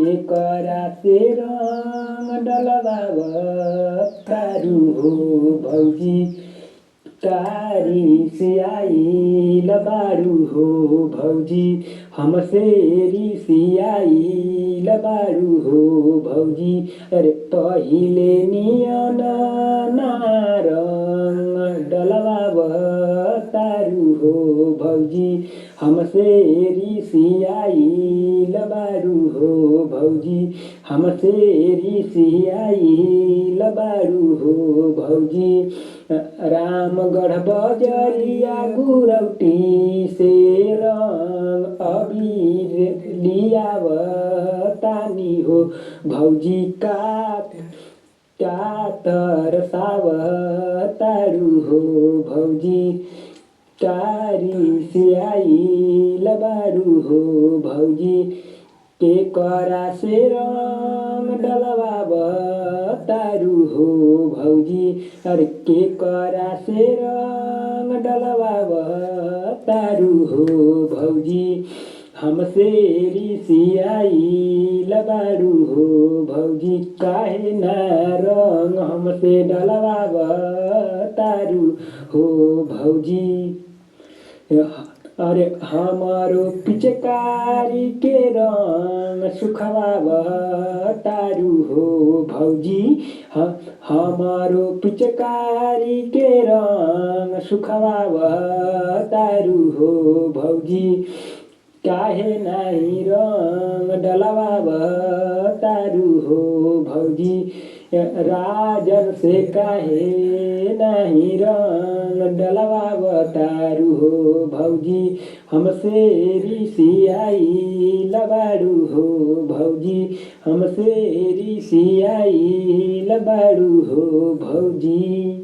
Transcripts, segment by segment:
के करा से रंग डलवाव तारू हो भौजी कारी सियाई लबारू हो भौजी हमसे रिसियाई लबारू हो भौजी अरे पहिले नियन नारंग डलवाव तारू हो भौजी हमसे रिसियाई लबारू हो भौजी हमसे रिसियाई लबारू हो भौजी रामगढ़ बजरिया गुरौटी से रंग अबीर लियाव तानी हो भौजी कातर साव तारू हो भौजी कारी सियाई लबारू हो भौजी के करा से रंग डलवाव तारू हो भौजी अरे के करा से रंग डलवाव तारू हो भौजी हमसे रिसियाई लबारू हो भौजी काहे ना रंग हमसे डलवाव तारू हो भौजी अरे हमारो पिचकारी के रंग सुखवाव तारू हो भौजी हमारो पिचकारी के रंग सुखवाव तारू हो भौजी काहे नाही रंग डलवाव तारू हो भौजी राजन से काहे नाही रंग डलवाव तारू हो भौजी हमसे रिसियाई लबारू हो भौजी हमसे रिसियाई लबारू हो भौजी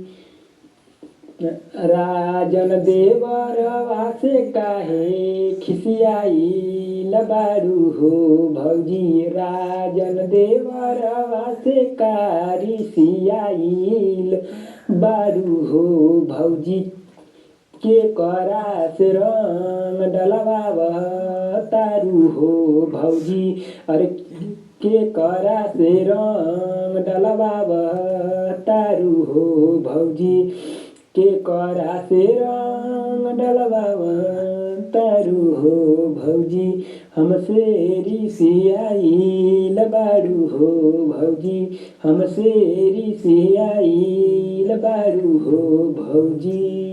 राजन देवरवा से काहे खिसियाई लबारू हो भौजी राजन देवरवा से कारी सियाई बारू हो भौजी के करा से रंग डलवाव तारू हो भौजी अरे के करा से रंग डलवाव तारू हो भौजी के करा से रंग डलवाव तारू हो भौजी हमसे रिसियाई लबारू हो भौजी हमसे रिसियाई लबारू हो भौजी।